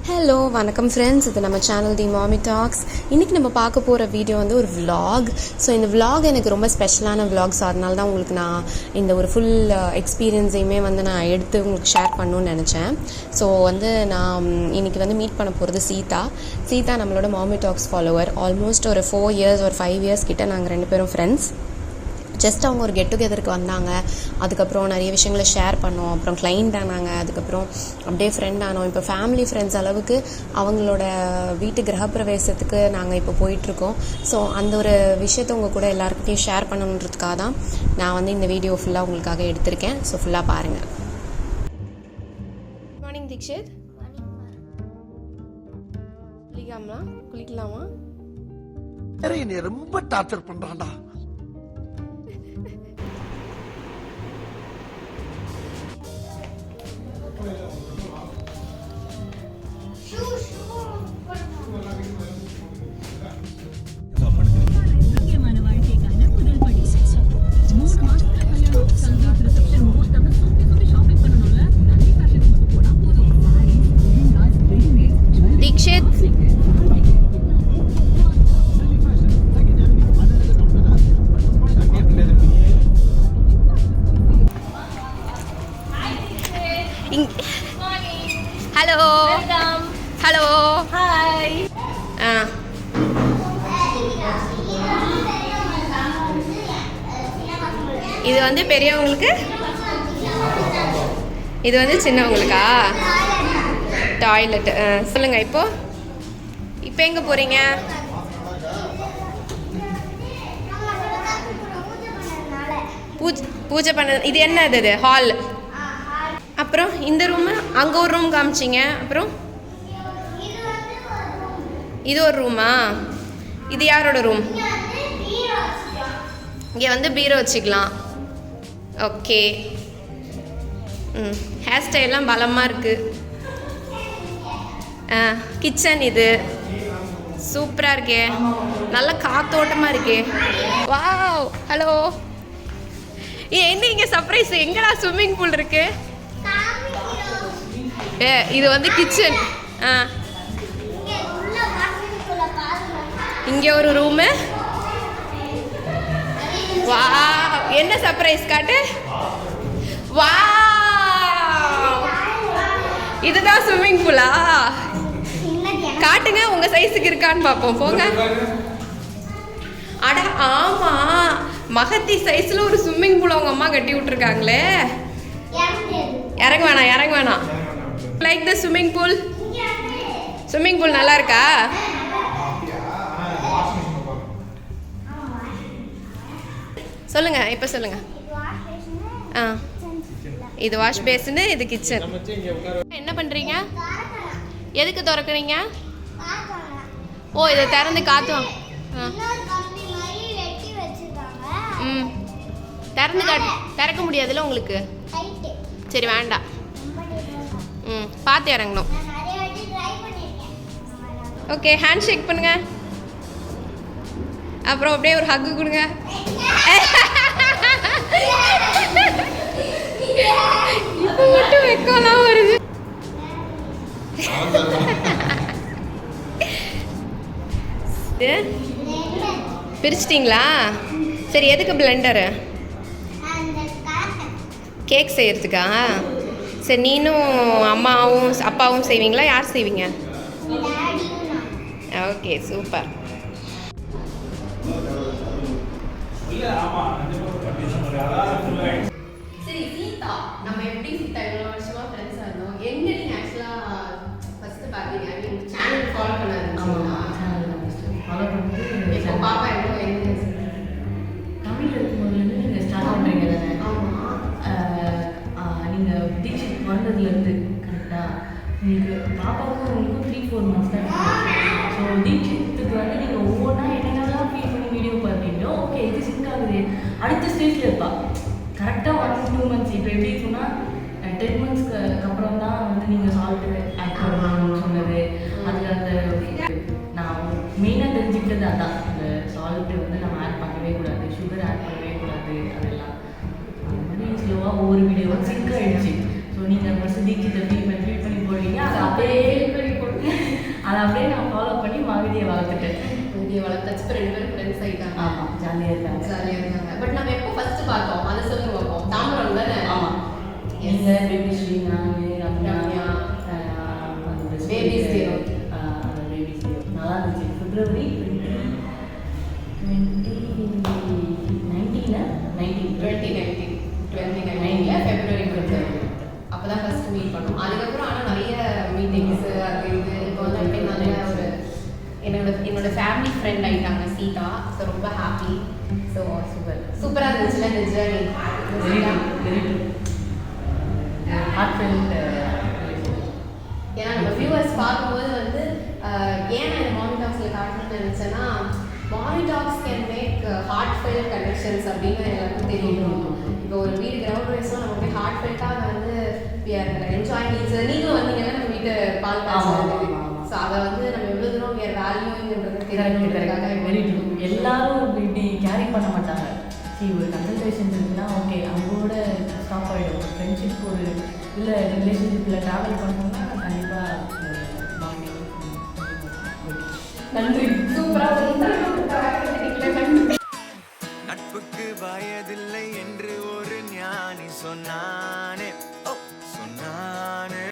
Hello வணக்கம் friends, இது நம்ம சேனல் தி மாமி டாக்ஸ். இன்றைக்கி நம்ம பார்க்க போகிற வீடியோ வந்து ஒரு விலாக். ஸோ இந்த விலாக் எனக்கு ரொம்ப ஸ்பெஷலான விலாக். ஸோ அதனால தான் உங்களுக்கு நான் இந்த ஒரு ஃபுல் எக்ஸ்பீரியன்ஸையுமே வந்து நான் எடுத்து உங்களுக்கு ஷேர் பண்ணணும்னு நினச்சேன். ஸோ வந்து நான் இன்றைக்கி வந்து மீட் பண்ண போகிறது சீதா நம்மளோட மாமி டாக்ஸ் ஃபாலோவர். ஆல்மோஸ்ட் ஒரு 4 இயர்ஸ் ஒரு 5 இயர்ஸ் கிட்ட நாங்கள் 2 பேரும் ஃப்ரெண்ட்ஸ். ஜஸ்ட் அவங்க ஒரு கெட் டுகெதருக்கு வந்தாங்க. அதுக்கப்புறம் நிறைய விஷயங்களை ஷேர் பண்ணோம். அப்புறம் கிளைண்ட் ஆனாங்க. அதுக்கப்புறம் அப்படியே ஃப்ரெண்ட் ஆனோம். இப்போ ஃபேமிலி ஃப்ரெண்ட்ஸ் அளவுக்கு அவங்களோட வீட்டு கிரகப்பிரவேசத்துக்கு நாங்கள் இப்போ போயிட்டுருக்கோம். ஸோ அந்த ஒரு விஷயத்த உங்கள் கூட எல்லாருக்கிட்டையும் ஷேர் பண்ணணுன்றதுக்காக தான் நான் வந்து இந்த வீடியோ ஃபுல்லாக உங்களுக்காக எடுத்திருக்கேன். ஸோ ஃபுல்லாக பாருங்கள். Good morning Dikshit. குளிக்கலாமா? என்னை ரொம்ப டார்ச்சர் பண்றான்டா. ஹலோ. ஹலோ. ஹாய். இது வந்து பெரியவங்களுக்கு, இது வந்து சின்னவங்களுக்கா? டாய்லெட். சொல்லுங்க. இப்போ எங்க போறீங்க? பூஜை பண்ண. இது என்னது? இது ஹால். அப்புறம் இந்த ரூமு, அங்கே ஒரு ரூம் காமிச்சிங்க. அப்புறம் இது ஒரு ரூமா? இது யாரோட ரூம்? இங்கே வந்து பீரோ வச்சுக்கலாம். ஓகே. ஹேர் ஸ்டைல்லாம் பலமாக இருக்குது. கிச்சன் இது சூப்பராக இருக்கே. நல்ல காத்தோட்டமாக இருக்கே. வாவ். ஹலோ. என்ன இங்கே சர்ப்ரைஸ்? எங்கடா ஸ்விம்மிங் பூல் இருக்கு? இது வந்து கிச்சன். இங்கே ஒரு ரூமு. வா, என்ன சர்ப்ரைஸ் காட்டு. வா, இதுதான் ஸ்விம்மிங் பூலா? காட்டுங்க, உங்க சைஸுக்கு இருக்கான்னு பார்ப்போம். போங்க. அட ஆமா, மகத்தி சைஸ்ல ஒரு ஸ்விம்மிங் பூல் அவங்க அம்மா கட்டி விட்டுருக்காங்களே. இறங்க வேணாம். Like the swimming pool. Swimming pool நல்லா இருக்கா? சொல்லுங்க. இப்போ சொல்லுங்க. இது வாஷ் பேசின், இது கிச்சன். என்ன பண்றீங்க? எதுக்கு திறக்கிறீங்க? ஓ, இதை திறந்து காத்துவாங்க. திறக்க முடியாதுல்ல உங்களுக்கு? சரி, வேண்டாம். பார்த்து இறங்கணும். ஓகே, ஹேண்ட் ஷேக் பண்ணுங்க. அப்புறம் அப்படியே ஒரு ஹக்கு கொடுங்க. இப்போ மட்டும் வெக்கலாம் வருது. பிரிச்சிட்டிங்களா? சரி, எதுக்கு பிளெண்டரு? கேக் செய்யறதுக்கா? சரி, நீனும் அம்மாவும் அப்பாவும் செய்வீங்களா? யார் செய்வீங்க? Okay, super. சரி, சீதா, நம்ம எப்படி சீதா இவ்வளோ வருஷமா ஃப்ரெண்ட்ஸாக இருந்தோம்? எங்க நீங்க ஆக்சுவலா ஃபர்ஸ்ட் பார்த்தீங்க? ஐ மீன் சேனல் ஃபாலோ பண்ண ஆரம்பிச்சீங்களா? ஃபாலோ பண்ணிட்டு இப்போ பாப்பா எவ்வளோ என்ன தமிழ் இருக்கும்போதுலேருந்து நீங்கள் ஸ்டார்ட் பண்ணுறீங்க தானே? நீங்கள் தீட்சித் வந்ததுலேருந்து கரெக்டாக உங்களுக்கு பாப்பாவுக்கும் உங்களுக்கும் 3-4 months தான். ஸோ தீட்சித்துக்கு வந்து நீங்கள் ஒவ்வொன்றா என்னென்னலாம் ஃபீல் பண்ணி வீடியோ பார்த்தீங்களோ, ஓகே இது சிங்க் ஆகுது, அடுத்த ஸ்டேஜில் இருப்பா. கரெக்டாக 1-2 months. இப்போ எப்படி சொன்னால் 10 monthsக்கு அப்புறம் தான் வந்து நீங்கள் சால்ட்டு ஆட் பண்ணணும்னு சொன்னது. அதில் அந்த நான் மெயினாக தெரிஞ்சுக்கிட்டது அதான். அந்த சால்ட்டு வந்து நம்ம ஆட் பண்ணவே கூடாது, சுகர் ஆட் பண்ணவே கூடாது. அதெல்லாம் அந்த மாதிரி ஸ்லோவாக ஒவ்வொரு வீடியோவும் சிங்க் ஆகிடுச்சு. ஸோ நீங்கள் ஃபஸ்ட்டு தீட்சித்தை ஃபீல் பண்ணி போடுவீங்க. அது அப்படியே பண்ணி போட்டு அதை அப்படியே நான் ஃபாலோ பண்ணி மகதியை வளர்த்துட்டேன். வீடியோ வளர்த்தாச்சு, இப்போ 2 பேரும் ஃப்ரெண்ட்ஸ் ஆகிட்டாங்க. ஆமாம், ஜாலியாக இருக்காங்க. ஜாலியாக இருக்காங்க. பட் நம்ம எப்போ ஃபஸ்ட்டு பார்த்தோம் அதை சொல்லுங்க பார்ப்போம். தாம்பரம் தானே? ஆமாம், நீங்கள் பேபி ஸ்ரீ, நாங்கள் ரம்யா, பேபி ஸ்ரீ, பேபி ஸ்ரீ நல்லா இருந்துச்சு. February 2019 ஃபெப்ரவரி கொடுத்து அப்போ தான் ஃபஸ்ட்டு மீட் பண்ணோம். அதுக்கப்புறம் ஆனால் நிறைய மீட்டிங்ஸு அது இது இப்போ வந்து அப்படியே நல்ல ஒரு என்னோட ஃபேமிலி ஃப்ரெண்ட் ஆகிட்டாங்க சீதா. ஸோ ரொம்ப ஹாப்பி. ஸோ சூப்பராக இருந்துச்சுல இந்த ஜேர்னி. ஏன்னா நம்ம வியூவர்ஸ் பார்க்கும்போது வந்து ஏன் நான் இந்த மாமி டாக்ஸில் காட்டணும்னு நினச்சேன்னா, மாமி talks can make heart fail connections அப்படின்னு எல்லாருக்கும் தெரியும். இப்போ ஒரு வீடு கிரவுண்ட் ரைஸும் நம்ம போய் ஹார்ட் ஃபெல்ட்டாக வந்து என்ஜாய் நீட்ஸ். நீங்களும் வந்தீங்கன்னா நம்ம வீட்டை பால் காய்ச்சல். ஸோ அதை வந்து நம்ம எவ்வளோ தூரம் வேறு வேல்யூங்கிறது தெரியும். எல்லாரும் இப்படி கேரி பண்ண மாட்டாங்க. சரி, ஒரு கன்சல்டேஷன் இருக்குன்னா ஓகே, அவங்களோட ஸ்டாப் ஆகிடும். ஃப்ரெண்ட்ஷிப் ஒரு இல்லை ரிலேஷன்ஷிப்பில் ட்ராவல் பண்ணோம்னா கண்டிப்பாக நன்றி. சூப்பராக